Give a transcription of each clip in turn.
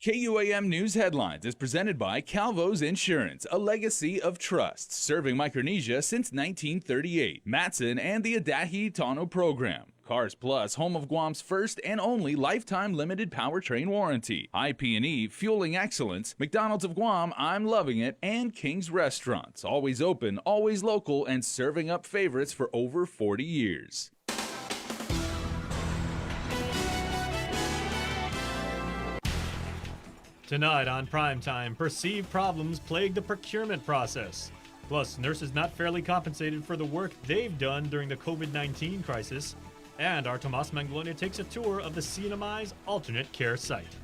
KUAM News Headlines is presented by Calvo's Insurance, a legacy of trust, serving Micronesia since 1938. Matson and the Adahi Tano Program. Cars Plus, home of Guam's first and only lifetime limited powertrain warranty. IP&E, fueling excellence. McDonald's of Guam, I'm loving it. And King's Restaurants, always open, always local, and serving up favorites for over 40 years. Tonight on Primetime, perceived problems plague the procurement process. Plus, nurses not fairly compensated for the work they've done during the COVID-19 crisis. And our Tomas Manglonia takes a tour of the CNMI's alternate care site.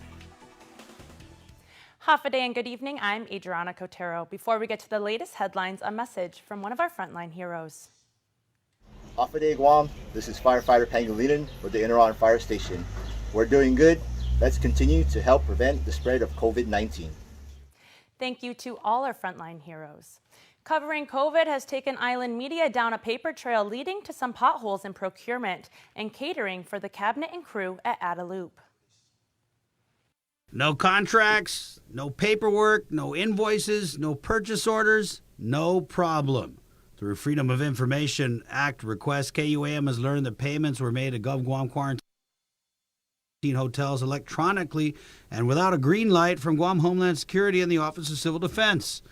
Half a day and good evening. I'm Adriana Cotero. Before we get to the latest headlines, a message from one of our frontline heroes. Half a day, Guam. This is firefighter Pangilinan with the Inaran Fire Station. We're doing good. Let's continue to help prevent the spread of COVID-19. Thank you to all our frontline heroes. Covering COVID has taken island media down a paper trail leading to some potholes in procurement and catering for the cabinet and crew at Adaloop. No contracts, no paperwork, no invoices, no purchase orders, no problem. Through Freedom of Information Act request, KUAM has learned that payments were made to GovGuam quarantine hotels electronically and without a green light from Guam Homeland Security and the Office of Civil Defense.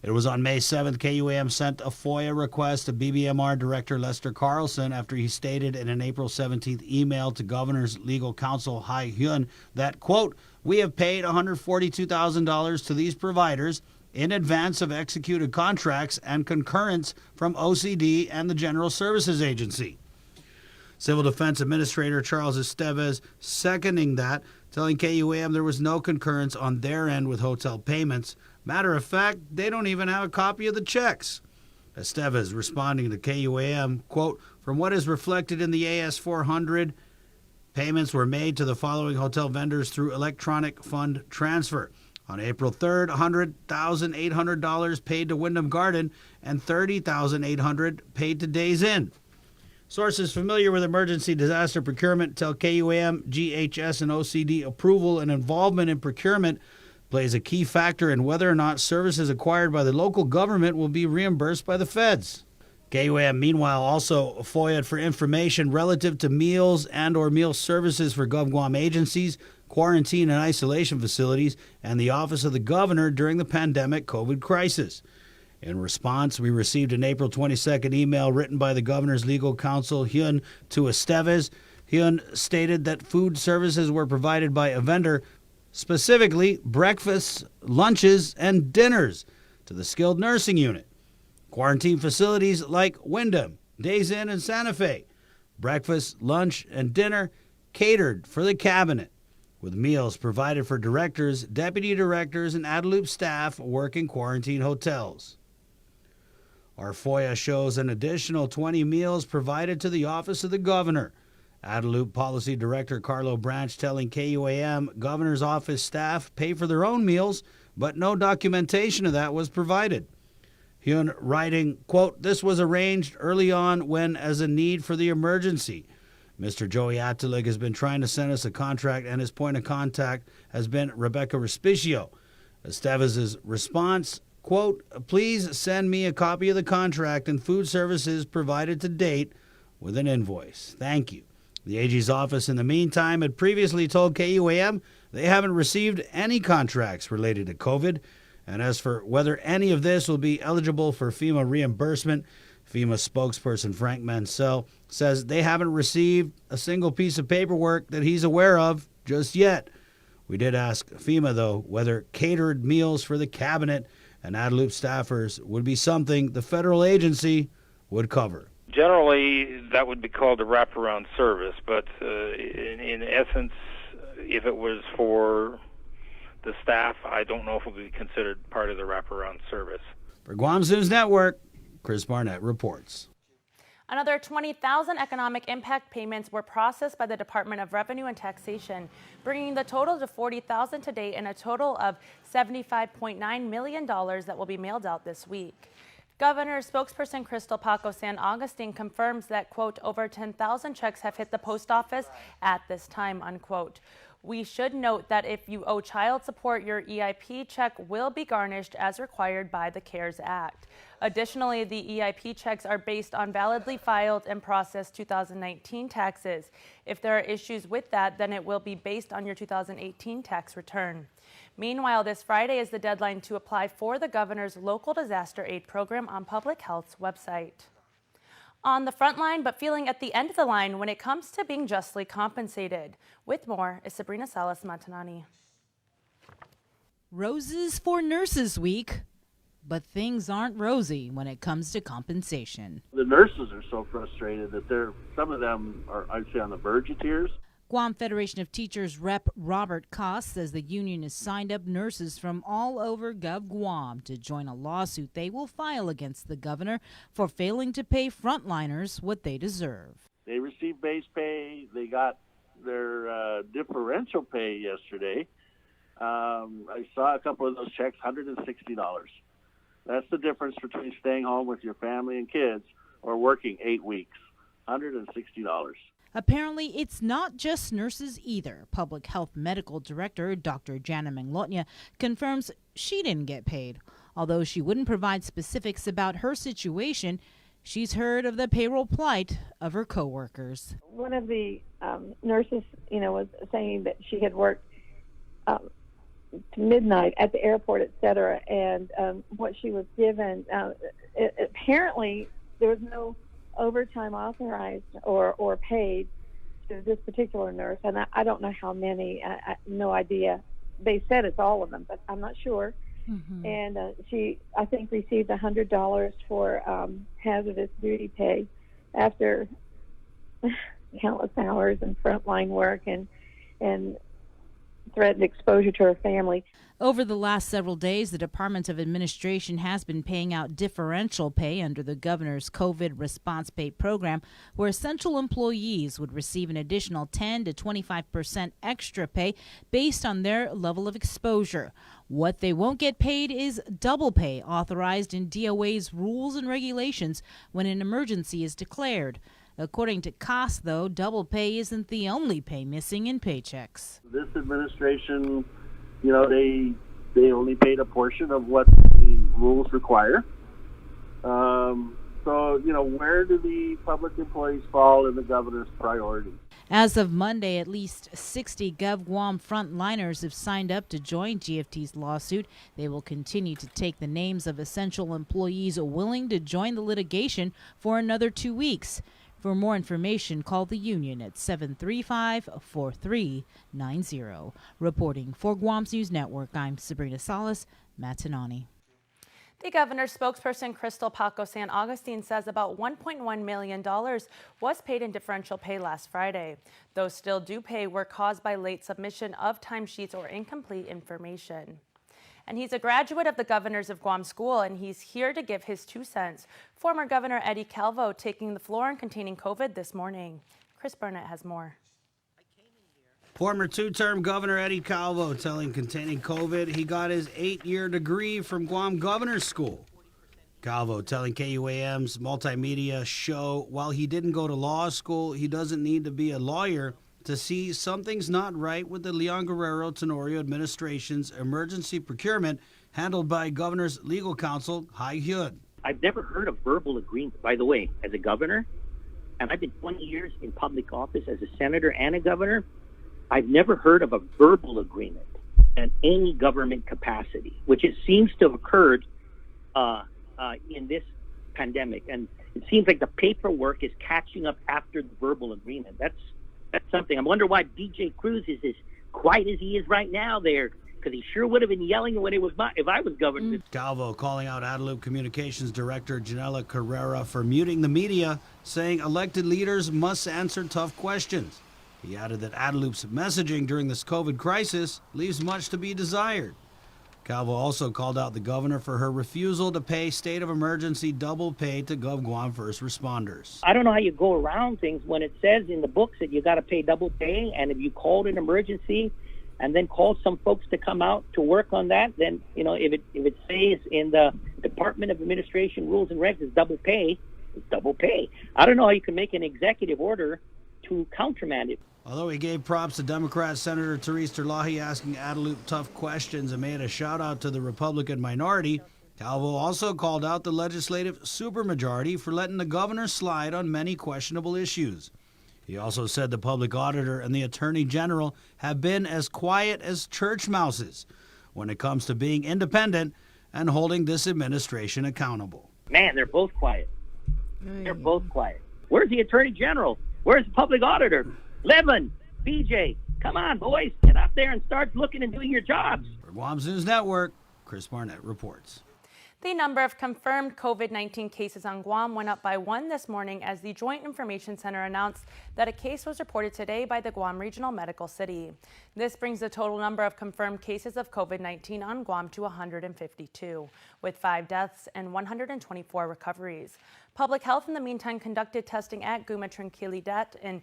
It was on May 7th, KUAM sent a FOIA request to BBMR Director Lester Carlson after he stated in an April 17th email to Governor's Legal Counsel Hai Hyun that, quote, "We have paid $142,000 to these providers in advance of executed contracts and concurrence from OCD and the General Services Agency." Civil Defense Administrator Charles Estevez seconding that, telling KUAM there was no concurrence on their end with hotel payments. Matter of fact, they don't even have a copy of the checks. Estevez responding to KUAM, quote, "From what is reflected in the AS 400, payments were made to the following hotel vendors through electronic fund transfer. On April 3rd, $100,800 paid to Wyndham Garden and $30,800 paid to Days Inn." Sources familiar with emergency disaster procurement tell KUAM, GHS, and OCD approval and involvement in procurement plays a key factor in whether or not services acquired by the local government will be reimbursed by the feds. KUAM, meanwhile, also FOIA'd for information relative to meals and or meal services for GovGuam agencies, quarantine and isolation facilities, and the Office of the Governor during the pandemic COVID crisis. In response, we received an April 22nd email written by the Governor's legal counsel, Hyun, to Estevez. Hyun stated that food services were provided by a vendor, specifically breakfasts, lunches, and dinners to the skilled nursing unit. Quarantine facilities like Wyndham, Days Inn, and Santa Fe. Breakfast, lunch, and dinner catered for the cabinet, with meals provided for directors, deputy directors, and Adaloop staff working quarantine hotels. Our FOIA shows an additional 20 meals provided to the Office of the Governor. Adaloop Policy Director Carlo Branch telling KUAM Governor's Office staff pay for their own meals, but no documentation of that was provided. Hyun writing, quote, "This was arranged early on when as a need for the emergency. Mr. Joey Atalig has been trying to send us a contract and his point of contact has been Rebecca Respicio." Estevez's response, quote, "Please send me a copy of the contract and food services provided to date with an invoice. Thank you." The AG's office, in the meantime, had previously told KUAM they haven't received any contracts related to COVID. And as for whether any of this will be eligible for FEMA reimbursement, FEMA spokesperson Frank Mansell says they haven't received a single piece of paperwork that he's aware of just yet. We did ask FEMA, though, whether catered meals for the cabinet and Adaloop staffers would be something the federal agency would cover. Generally, that would be called a wraparound service, but in essence, if it was for the staff, I don't know if it would be considered part of the wraparound service. For Guam's News Network, Chris Barnett reports. Another 20,000 economic impact payments were processed by the Department of Revenue and Taxation, bringing the total to 40,000 to date and a total of $75.9 million that will be mailed out this week. Governor spokesperson Crystal Paco San Augustine confirms that, quote, over 10,000 checks have hit the post office at this time, unquote. We should note that if you owe child support, your EIP check will be garnished as required by the CARES Act. Additionally, the EIP checks are based on validly filed and processed 2019 taxes. If there are issues with that, then it will be based on your 2018 tax return. Meanwhile, this Friday is the deadline to apply for the governor's local disaster aid program on Public Health's website. On the front line, but feeling at the end of the line when it comes to being justly compensated. With more is Sabrina Salas-Matanani. Roses for Nurses Week, but things aren't rosy when it comes to compensation. The nurses are so frustrated that some of them are, I'd say, on the verge of tears. Guam Federation of Teachers Rep. Robert Koss says the union has signed up nurses from all over Guam to join a lawsuit they will file against the governor for failing to pay frontliners what they deserve. They received base pay. They got their differential pay yesterday. I saw a couple of those checks, $160. That's the difference between staying home with your family and kids or working 8 weeks, $160. Apparently, it's not just nurses either. Public Health Medical Director Dr. Jana Manglotnya confirms she didn't get paid. Although she wouldn't provide specifics about her situation, she's heard of the payroll plight of her coworkers. One of the nurses, was saying that she had worked to midnight at the airport, et cetera, and what she was given, apparently there was no overtime authorized or paid to this particular nurse, and I don't know how many. I no idea. They said it's all of them, but I'm not sure. Mm-hmm. And she, I think, received $100 for hazardous duty pay after countless hours and frontline work and threatened exposure to her family. Over the last several days, the Department of Administration has been paying out differential pay under the governor's COVID response pay program, where essential employees would receive an additional 10 to 25% extra pay based on their level of exposure. What they won't get paid is double pay authorized in DOA's rules and regulations when an emergency is declared. According to Koss, though, double pay isn't the only pay missing in paychecks. This administration, they only paid a portion of what the rules require. Where do the public employees fall in the governor's priority? As of Monday, at least 60 GovGuam frontliners have signed up to join GFT's lawsuit. They will continue to take the names of essential employees willing to join the litigation for another 2 weeks. For more information, call the union at 735-4390. Reporting for Guam's News Network, I'm Sabrina Salas-Matanani. The governor's spokesperson, Crystal Paco San Augustine, says about $1.1 million was paid in differential pay last Friday. Those still due pay were caused by late submission of timesheets or incomplete information. And he's a graduate of the Governors of Guam School, and he's here to give his 2 cents. Former Governor Eddie Calvo taking the floor and containing COVID this morning. Chris Burnett has more. Former two-term Governor Eddie Calvo telling containing COVID he got his 8-year degree from Guam Governor's School. Calvo telling KUAM's multimedia show while he didn't go to law school, he doesn't need to be a lawyer to see something's not right with the Leon Guerrero Tenorio administration's emergency procurement handled by Governor's legal counsel, Hai Hyun. I've never heard of verbal agreement, by the way, as a governor, and I've been 20 years in public office as a senator and a governor. I've never heard of a verbal agreement in any government capacity, which it seems to have occurred in this pandemic. And it seems like the paperwork is catching up after the verbal agreement. That's something. I wonder why BJ Cruz is as quiet as he is right now there, because he sure would have been yelling when if I was governor. Calvo calling out Adelup Communications Director Janela Carrera for muting the media, saying elected leaders must answer tough questions. He added that Adelup's messaging during this COVID crisis leaves much to be desired. Calvo also called out the governor for her refusal to pay state of emergency double pay to GovGuam first responders. I don't know how you go around things when it says in the books that you got to pay double pay, and if you called an emergency and then called some folks to come out to work on that, then, if it says in the Department of Administration rules and regs it's double pay, it's double pay. I don't know how you can make an executive order to countermand it. Although he gave props to Democrat Senator Therese Terlahi asking Adelup tough questions and made a shout out to the Republican minority, Calvo also called out the legislative supermajority for letting the governor slide on many questionable issues. He also said the public auditor and the attorney general have been as quiet as church mouses when it comes to being independent and holding this administration accountable. Man, they're both quiet. They're both quiet. Where's the attorney general? Where's the public auditor? Levin, BJ, come on, boys. Get up there and start looking and doing your jobs. For Guam's News Network, Chris Barnett reports. The number of confirmed COVID-19 cases on Guam went up by 1 this morning as the Joint Information Center announced that a case was reported today by the Guam Regional Medical City. This brings the total number of confirmed cases of COVID-19 on Guam to 152, with 5 deaths and 124 recoveries. Public Health, in the meantime, conducted testing at Guma Tranquilidad in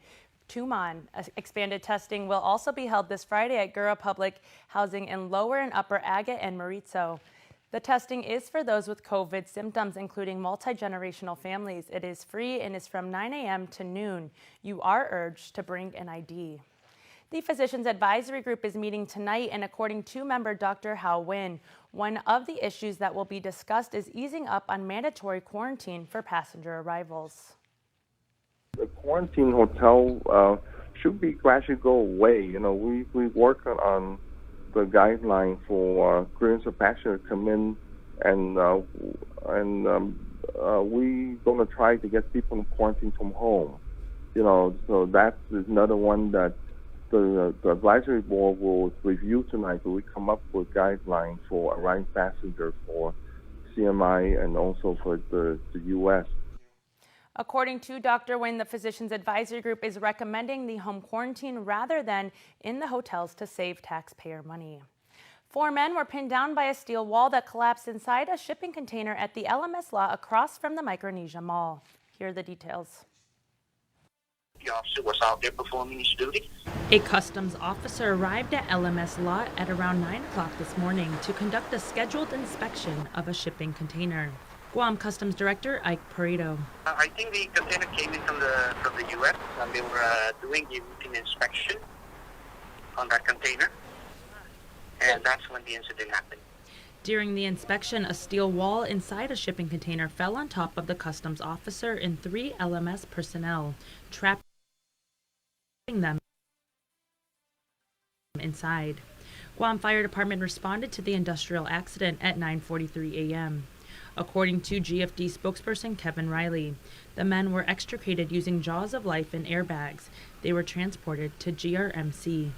Tuman. Expanded testing will also be held this Friday at Gura Public Housing in Lower and Upper Agate and Maritzo. The testing is for those with COVID symptoms, including multi-generational families. It is free and is from 9 a.m. to noon. You are urged to bring an ID. The Physicians Advisory Group is meeting tonight, and according to member Dr. Hao Win, one of the issues that will be discussed is easing up on mandatory quarantine for passenger arrivals. The quarantine hotel should be gradually go away. You know, we work on the guideline for Koreans of passenger come in, and we gonna try to get people in quarantine from home. You know, so that is another one that the advisory board will review tonight. So we come up with guidelines for arriving passengers for CNMI and also for the U.S. According to Dr. Wynn, the Physicians Advisory Group is recommending the home quarantine rather than in the hotels to save taxpayer money. 4 men were pinned down by a steel wall that collapsed inside a shipping container at the LMS lot across from the Micronesia Mall. Here are the details. The officer was out there performing his duty. A customs officer arrived at LMS lot at around 9 o'clock this morning to conduct a scheduled inspection of a shipping container. Guam Customs Director Ike Pareto. I think the container came in from the U.S. and they were doing the routine inspection on that container, and that's when the incident happened. During the inspection, a steel wall inside a shipping container fell on top of the customs officer and 3 LMS personnel, trapping them inside. Guam Fire Department responded to the industrial accident at 9:43 a.m. According to GFD spokesperson Kevin Riley, the men were extricated using jaws of life and airbags. They were transported to GRMC.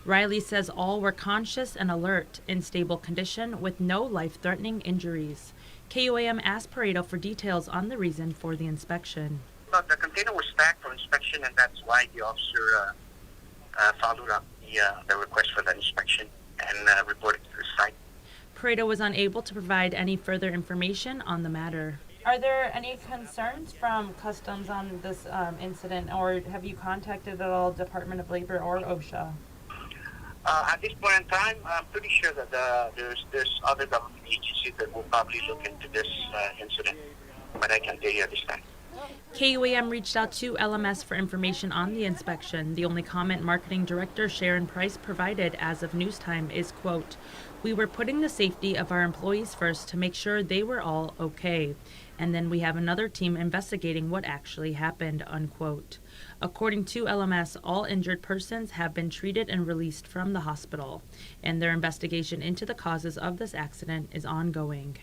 Riley says all were conscious and alert, in stable condition with no life-threatening injuries. KUAM asked Pareto for details on the reason for the inspection. But the container was stacked for inspection, and that's why the officer followed up the request for the inspection and reported to the site. Pareto was unable to provide any further information on the matter. Are there any concerns from Customs on this incident, or have you contacted at all Department of Labor or OSHA? At this point in time, I'm pretty sure that there's other government agencies that will probably look into this incident, but I can't tell you at this time. KUAM reached out to LMS for information on the inspection. The only comment Marketing Director Sharon Price provided as of news time is, quote, "We were putting the safety of our employees first to make sure they were all okay. And then we have another team investigating what actually happened," unquote. According to LMS, all injured persons have been treated and released from the hospital, and their investigation into the causes of this accident is ongoing.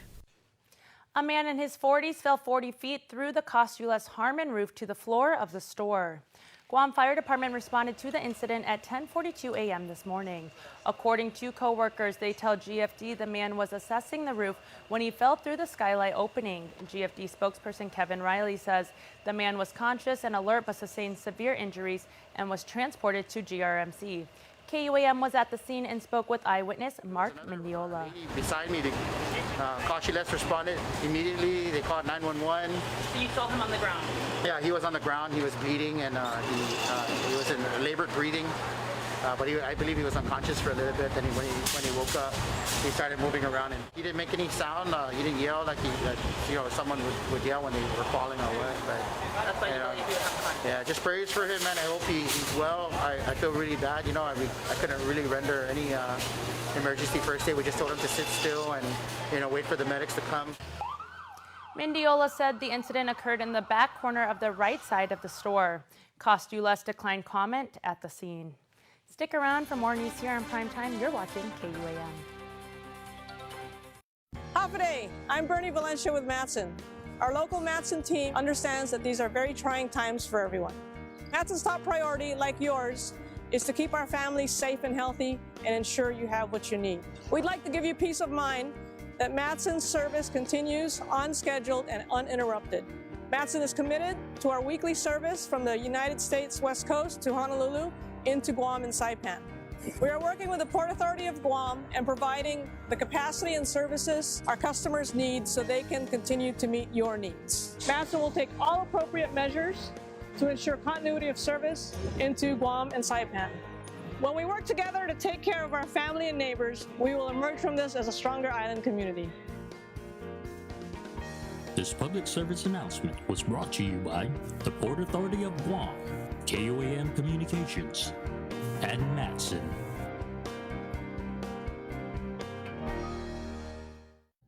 A man in his 40s fell 40 feet through the Costulas Harmon roof to the floor of the store. Guam Fire Department responded to the incident at 10:42 a.m. this morning. According to co-workers, they tell GFD the man was assessing the roof when he fell through the skylight opening. GFD spokesperson Kevin Riley says the man was conscious and alert but sustained severe injuries and was transported to GRMC. KUAM was at the scene and spoke with eyewitness Mark Mendiola. Beside me, the Costulas responded immediately. They called 911. So you saw him on the ground? Yeah, he was on the ground. He was bleeding, and he was in labored breathing. but I believe he was unconscious for a little bit. Then when he woke up, he started moving around, and he didn't make any sound. He didn't yell like someone would yell when they were falling or what. But that's why yeah, just prayers for him, man. I hope he's well. I feel really bad. I couldn't really render any emergency first aid. We just told him to sit still and wait for the medics to come. Mendiola said the incident occurred in the back corner of the right side of the store. Cost You Less declined comment at the scene. Stick around for more news here on Primetime. You're watching KUAM. Half a day. I'm Bernie Valencia with Matson. Our local Matson team understands that these are very trying times for everyone. Matson's top priority, like yours, is to keep our families safe and healthy and ensure you have what you need. We'd like to give you peace of mind that Matson's service continues on schedule and uninterrupted. Matson is committed to our weekly service from the United States West Coast to Honolulu into Guam and Saipan. We are working with the Port Authority of Guam and providing the capacity and services our customers need so they can continue to meet your needs. Matson will take all appropriate measures to ensure continuity of service into Guam and Saipan. When we work together to take care of our family and neighbors, we will emerge from this as a stronger island community. This public service announcement was brought to you by the Port Authority of Guam, KUAM Communications, and Matson.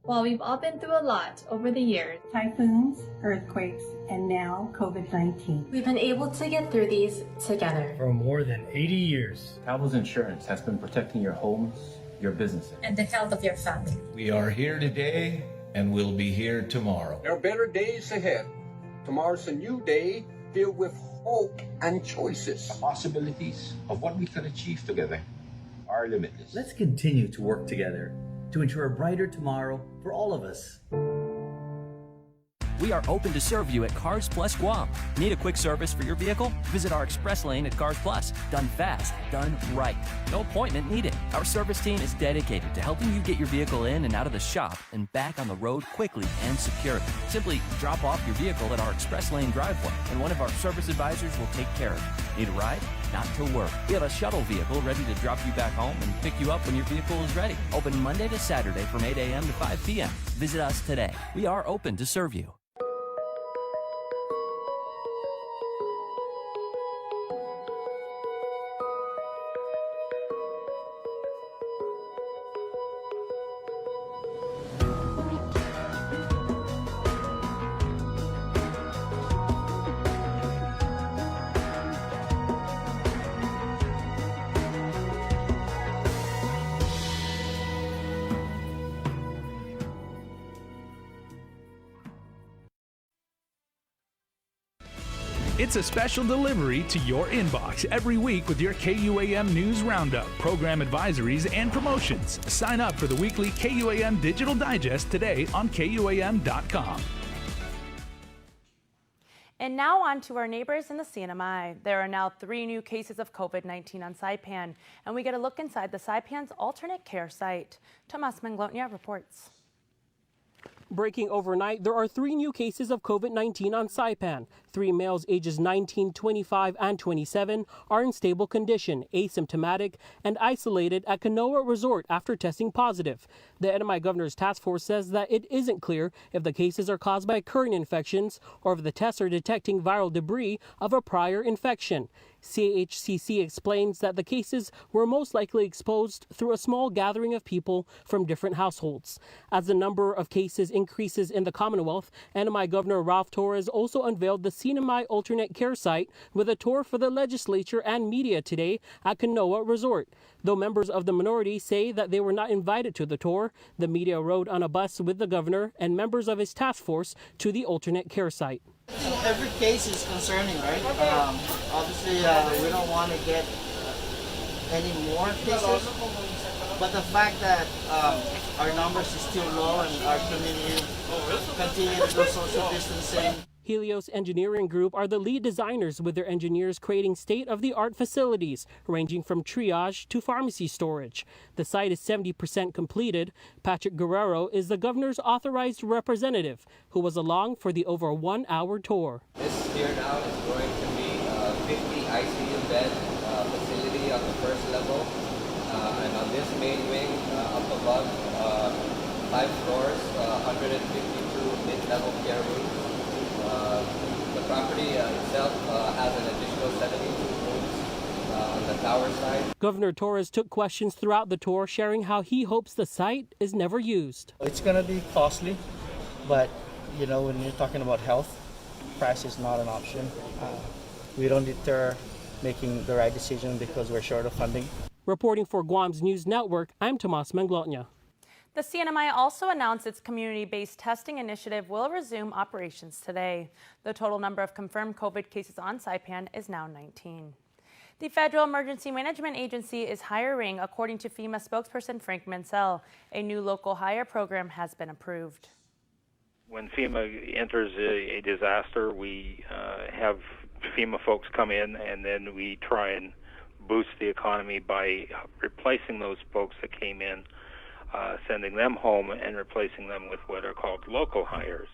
While we've all been through a lot over the years, typhoons, earthquakes, and now COVID-19, we've been able to get through these together. For more than 80 years, Calvo's Insurance has been protecting your homes, your businesses, and the health of your family. We are here today and we'll be here tomorrow. There are better days ahead. Tomorrow's a new day filled with hope and choices. The possibilities of what we can achieve together are limitless. Let's continue to work together to ensure a brighter tomorrow for all of us. We are open to serve you at Cars Plus Guam. Need a quick service for your vehicle? Visit our express lane at Cars Plus. Done fast, done right. No appointment needed. Our service team is dedicated to helping you get your vehicle in and out of the shop and back on the road quickly and securely. Simply drop off your vehicle at our express lane driveway, and one of our service advisors will take care of it. Need a ride? Not to worry. We have a shuttle vehicle ready to drop you back home and pick you up when your vehicle is ready. Open Monday to Saturday from 8 a.m. to 5 p.m. Visit us today. We are open to serve you. It's a special delivery to your inbox every week with your KUAM News Roundup, program advisories, and promotions. Sign up for the weekly KUAM Digital Digest today on KUAM.com. And now on to our neighbors in the CNMI. There are now 3 new cases of COVID-19 on Saipan, and we get a look inside the Saipan's alternate care site. Tomas Manglotnia reports. Breaking overnight, there are 3 new cases of COVID-19 on Saipan. 3 males ages 19, 25, and 27 are in stable condition, asymptomatic, and isolated at Kanoa Resort after testing positive. The CNMI Governor's Task Force says that it isn't clear if the cases are caused by current infections or if the tests are detecting viral debris of a prior infection. CHCC explains that the cases were most likely exposed through a small gathering of people from different households. As the number of cases increases in the Commonwealth, CNMI Governor Ralph Torres also unveiled the CNMI alternate care site with a tour for the legislature and media today at Kanoa Resort. Though members of the minority say that they were not invited to the tour, the media rode on a bus with the governor and members of his task force to the alternate care site. Every case is concerning, right? Obviously, we don't want to get any more cases, but the fact that our numbers is still low and our community continue to do social distancing. Helios Engineering Group are the lead designers, with their engineers creating state-of-the-art facilities ranging from triage to pharmacy storage. The site is 70% completed. Patrick Guerrero is the governor's authorized representative who was along for the over 1-hour tour. This here now is going to be a 50 ICU bed facility on the first level. on this main wing, up above, 5 floors, 152 mid-level care rooms. The property itself has an additional 72 rooms on the tower side. Governor Torres took questions throughout the tour, sharing how he hopes the site is never used. It's going to be costly, but you know, when you're talking about health, price is not an option. We don't deter making the right decision because we're short of funding. Reporting for Guam's News Network, I'm Tomas Manglotnya. The CNMI also announced its community-based testing initiative will resume operations today. The total number of confirmed COVID cases on Saipan is now 19. The Federal Emergency Management Agency is hiring, according to FEMA spokesperson Frank Mansell. A new local hire program has been approved. When FEMA enters a disaster, we have FEMA folks come in, and then we try and boost the economy by replacing those folks that came in, sending them home and replacing them with what are called local hires.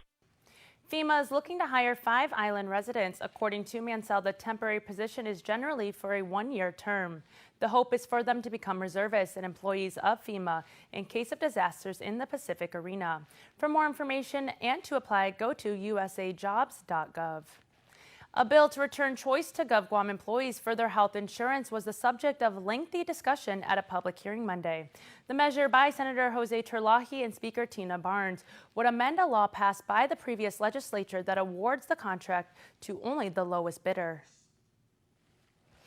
FEMA is looking to hire 5 island residents. According to Mansell, the temporary position is generally for a 1-year term. The hope is for them to become reservists and employees of FEMA in case of disasters in the Pacific arena. For more information and to apply, go to usajobs.gov. A bill to return choice to GovGuam employees for their health insurance was the subject of lengthy discussion at a public hearing Monday. The measure by Senator Jose Terlahi and Speaker Tina Barnes would amend a law passed by the previous legislature that awards the contract to only the lowest bidder.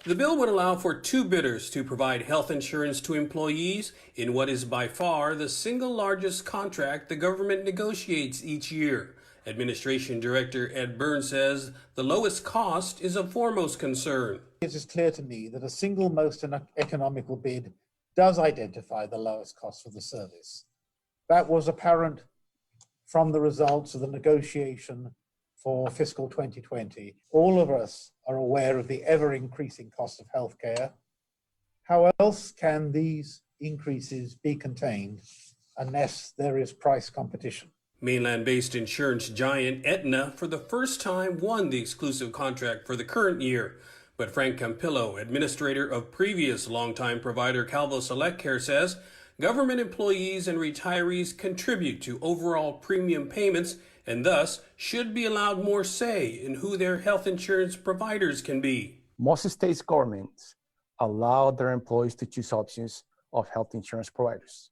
The bill would allow for 2 bidders to provide health insurance to employees in what is by far the single largest contract the government negotiates each year. Administration Director Ed Burns says the lowest cost is a foremost concern. It is clear to me that a single most economical bid does identify the lowest cost for the service. That was apparent from the results of the negotiation for fiscal 2020. All of us are aware of the ever-increasing cost of healthcare. How else can these increases be contained unless there is price competition? Mainland-based insurance giant Aetna for the first time won the exclusive contract for the current year. But Frank Campillo, administrator of previous longtime provider Calvo Select Care, says government employees and retirees contribute to overall premium payments and thus should be allowed more say in who their health insurance providers can be. Most states' governments allow their employees to choose options of health insurance providers.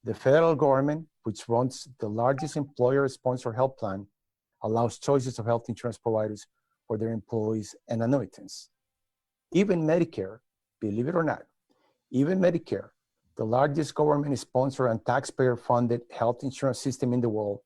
The federal government, which runs the largest employer-sponsored health plan, allows choices of health insurance providers for their employees and annuitants. Even Medicare, believe it or not, even Medicare, the largest government-sponsored and taxpayer-funded health insurance system in the world,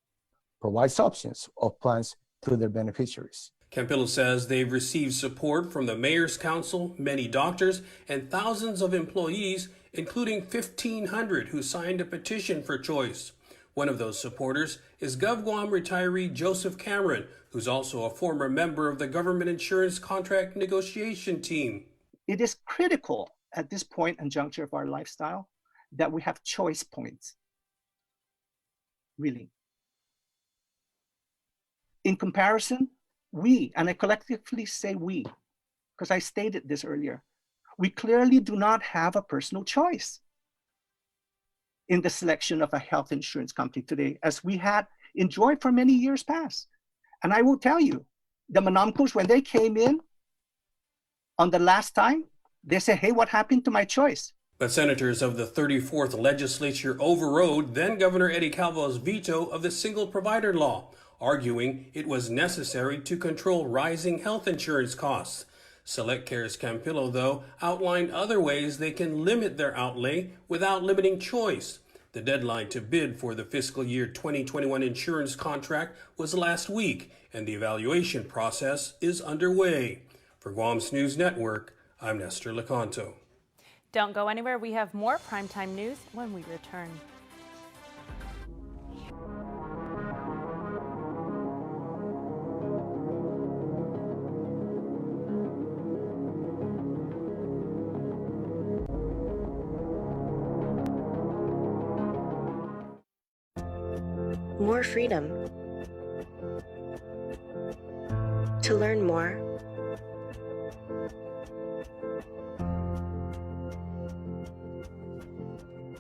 provides options of plans to their beneficiaries. Campillo says they've received support from the Mayor's Council, many doctors, and thousands of employees, including 1,500 who signed a petition for choice. One of those supporters is GovGuam retiree Joseph Cameron, who's also a former member of the government insurance contract negotiation team. It is critical at this point and juncture of our lifestyle that we have choice points. Really. In comparison, we, and I collectively say we, because I stated this earlier, we clearly do not have a personal choice in the selection of a health insurance company today, as we had enjoyed for many years past. And I will tell you, the Manamcos, when they came in on the last time, they said, hey, what happened to my choice? But senators of the 34th legislature overrode then-Governor Eddie Calvo's veto of the single provider law, arguing it was necessary to control rising health insurance costs. Select Care's Campillo, though, outlined other ways they can limit their outlay without limiting choice. The deadline to bid for the fiscal year 2021 insurance contract was last week, and the evaluation process is underway. For Guam's News Network, I'm Nestor Lecanto. Don't go anywhere. We have more primetime news when we return. More freedom. To learn more,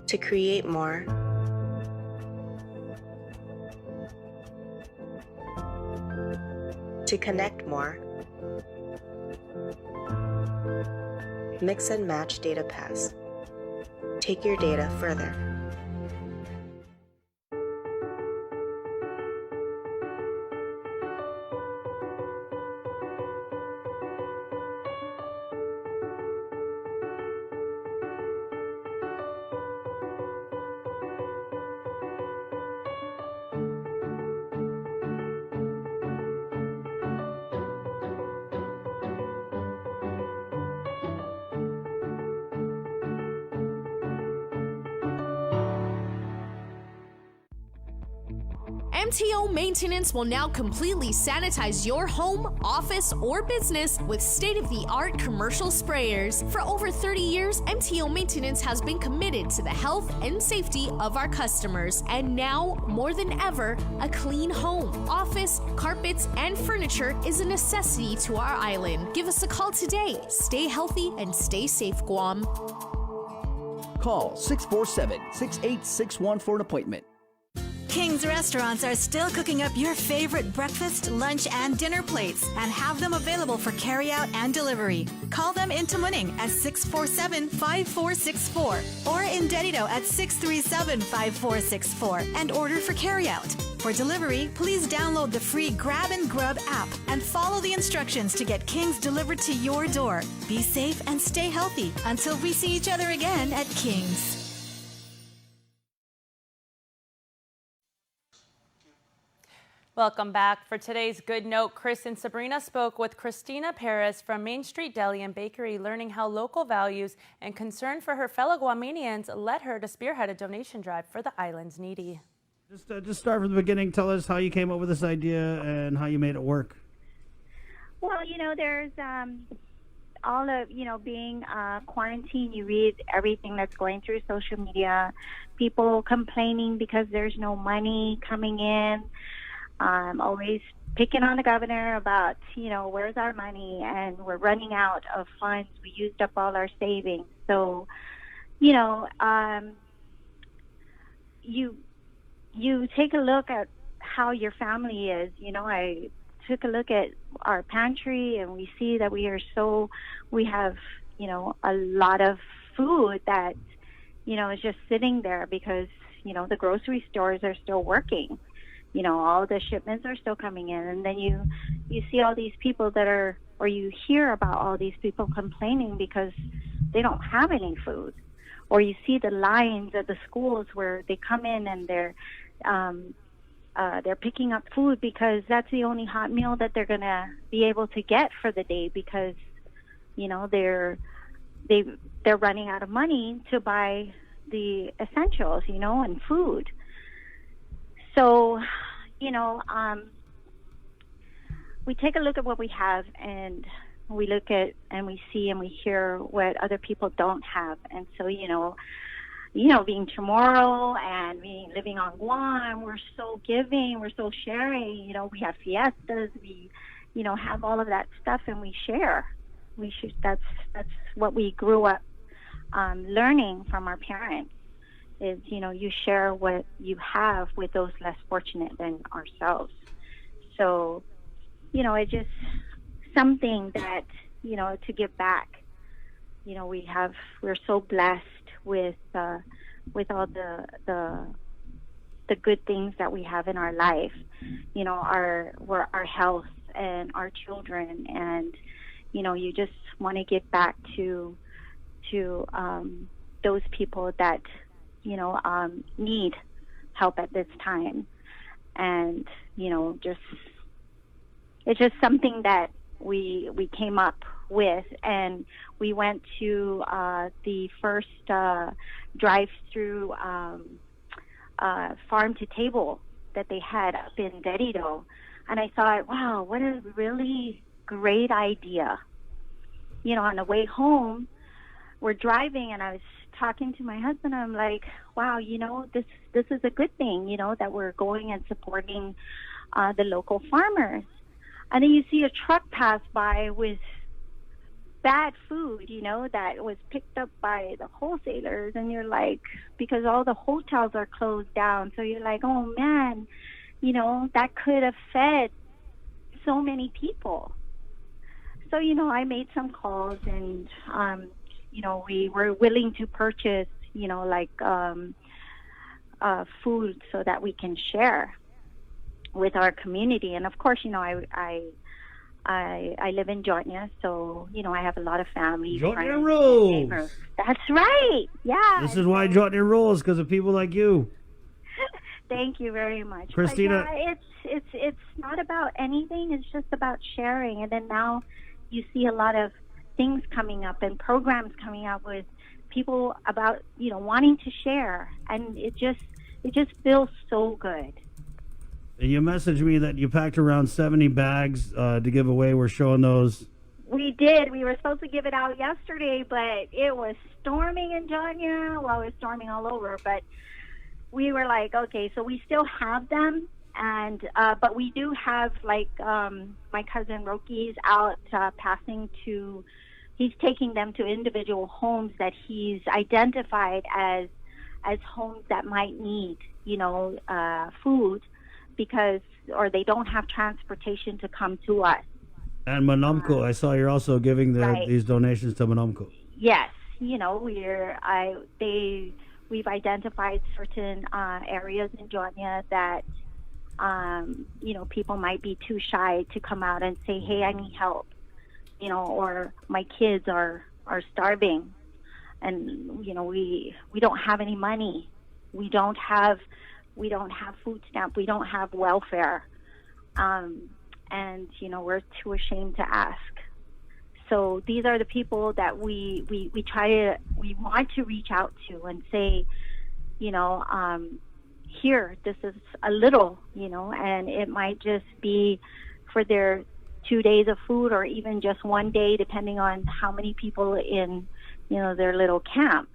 to create more, to connect more. Mix and match Data Pass. Take your data further. MTO Maintenance will now completely sanitize your home, office, or business with state-of-the-art commercial sprayers. For over 30 years, MTO Maintenance has been committed to the health and safety of our customers. And now, more than ever, a clean home, office, carpets, and furniture is a necessity to our island. Give us a call today. Stay healthy and stay safe, Guam. Call 647-6861 for an appointment. King's Restaurants are still cooking up your favorite breakfast, lunch, and dinner plates and have them available for carryout and delivery. Call them in Tamuning at 647-5464 or in Dedido at 637-5464 and order for carryout. For delivery, please download the free Grab and Grub app and follow the instructions to get King's delivered to your door. Be safe and stay healthy until we see each other again at King's. Welcome back. For today's Good Note, Chris and Sabrina spoke with Christina Perez from Main Street Deli and Bakery, learning how local values and concern for her fellow Guamanians led her to spearhead a donation drive for the island's needy. Just start from the beginning. Tell us how you came up with this idea and how you made it work. Well, there's all of, being quarantined, you read everything that's going through social media, people complaining because there's no money coming in. Always picking on the governor about, where's our money, and we're running out of funds. We used up all our savings. So, you take a look at how your family is. I took a look at our pantry, and we see that we have, a lot of food that, is just sitting there because, the grocery stores are still working. All the shipments are still coming in, and then you see all these people or you hear about all these people complaining because they don't have any food, or you see the lines at the schools where they come in and they're picking up food because that's the only hot meal that they're gonna be able to get for the day because they're running out of money to buy the essentials, and food. So, we take a look at what we have, and we look at and we see and we hear what other people don't have. And so, being Chamorro and living on Guam, we're so giving, we're so sharing. We have fiestas, we, have all of that stuff, and we share. That's what we grew up learning from our parents. Is, you share what you have with those less fortunate than ourselves. So, it's just something that, to give back. We're so blessed with all the good things that we have in our life. Our health and our children, and, you just want to give back to those people that need help at this time. And, it's just something that we came up with, and we went to the first drive-through farm to table that they had up in Dedido, and I thought, wow, what a really great idea. On the way home, we're driving, and I was talking to my husband. I'm like, wow, this is a good thing, that we're going and supporting the local farmers. And then you see a truck pass by with bad food, you know, that was picked up by the wholesalers, and you're like, because all the hotels are closed down, so you're like, oh man, you know, that could have fed so many people. So, you know, I made some calls, and, you know, we were willing to purchase, you know, like food so that we can share with our community. And of course, you know, I live in Georgia, so, you know, I have a lot of family. Georgia friends, rules. neighbors. That's right. Yeah. This is why Georgia rules, because of people like you. Thank you very much. Christina. But yeah, it's not about anything. It's just about sharing. And then now you see a lot of things coming up and programs coming up with people about, you know, wanting to share, and it just feels so good. You messaged me that you packed around 70 bags to give away. We're showing those. We did. We were supposed to give it out yesterday, but it was storming in Georgia. Well, it was storming all over, but we were like, okay, so we still have them, and but we do have, like, my cousin Roki's out passing to. He's taking them to individual homes that he's identified as homes that might need, you know, food, because, or they don't have transportation to come to us. And Manumco, I saw you're also giving Right. these donations to Manumco. Yes, you know, we've identified certain areas in Georgia that, you know, people might be too shy to come out and say, hey, I need help, you know, or my kids are starving, and, you know, we don't have any money, we don't have food stamp, we don't have welfare, and, you know, we're too ashamed to ask. So these are the people that we want to reach out to and say, you know, here, this is a little, you know, and it might just be for their 2 days of food, or even just 1 day, depending on how many people in, you know, their little camp.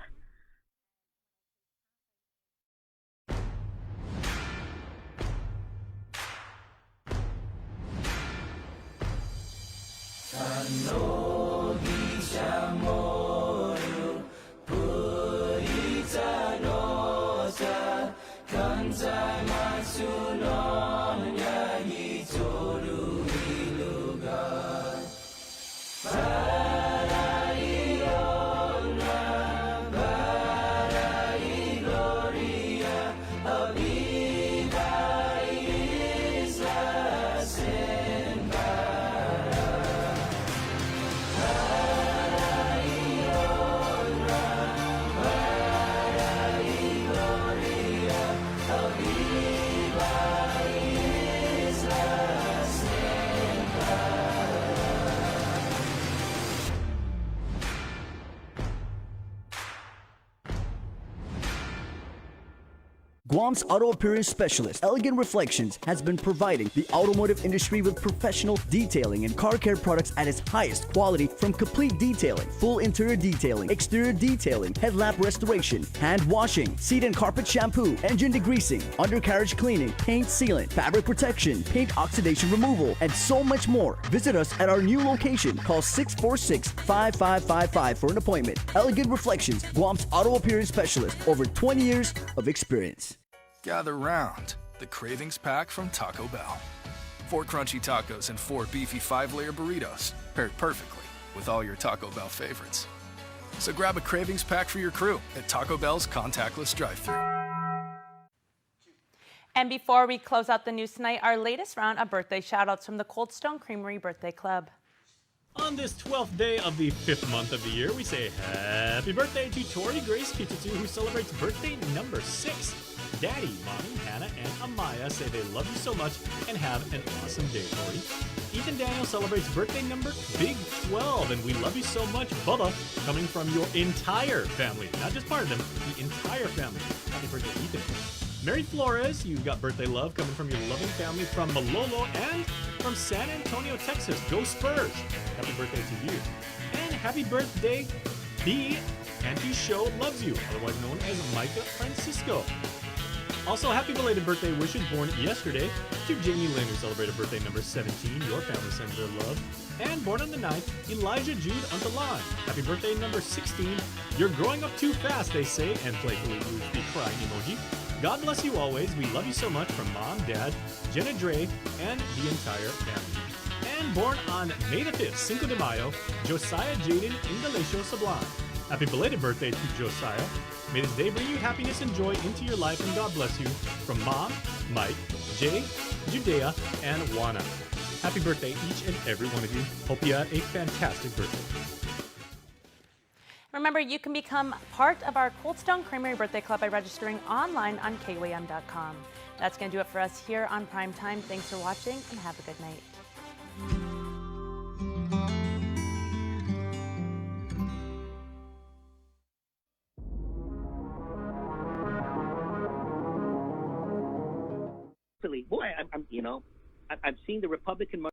Guam's auto appearance specialist, Elegant Reflections, has been providing the automotive industry with professional detailing and car care products at its highest quality, from complete detailing, full interior detailing, exterior detailing, headlamp restoration, hand washing, seat and carpet shampoo, engine degreasing, undercarriage cleaning, paint sealant, fabric protection, paint oxidation removal, and so much more. Visit us at our new location. Call 646-5555 for an appointment. Elegant Reflections, Guam's auto appearance specialist, over 20 years of experience. Gather round, the Cravings Pack from Taco Bell. 4 crunchy tacos and 4 beefy 5-layer burritos, paired perfectly with all your Taco Bell favorites. So grab a Cravings Pack for your crew at Taco Bell's contactless drive-thru. And before we close out the news tonight, our latest round of birthday shout-outs from the Cold Stone Creamery Birthday Club. On this 12th day of the 5th month of the year, we say happy birthday to Tori Grace Kitsutu, who celebrates birthday number 6. Daddy, Mommy, Hannah, and Amaya say they love you so much and have an awesome day, Tori. Ethan Daniel celebrates birthday number Big 12, and we love you so much, Bubba, coming from your entire family. Not just part of them, the entire family. Happy birthday, Ethan. Mary Flores, you've got birthday love coming from your loving family from Malolo and from San Antonio, Texas. Go Spurs! Happy birthday to you. And happy birthday, B. Auntie Show loves you, otherwise known as Micah Francisco. Also, happy belated birthday wishes born yesterday to Jamie Lynn, who celebrated birthday number 17. Your family sends their love. And born on the 9th, Elijah Jude Untalan. Happy birthday number 16. You're growing up too fast, they say, and playfully use the crying emoji. God bless you always. We love you so much from Mom, Dad, Jenna Dre, and the entire family. And born on May the 5th, Cinco de Mayo, Josiah Jaden Ingalacio Sablan. Happy belated birthday to Josiah. May this day bring you happiness and joy into your life, and God bless you from Mom, Mike, Jay, Judea, and Juana. Happy birthday, each and every one of you. Hope you had a fantastic birthday. Remember, you can become part of our Cold Stone Creamery Birthday Club by registering online on KUAM.com. That's going to do it for us here on Prime Time. Thanks for watching, and have a good night. Boy, I'm seeing the Republican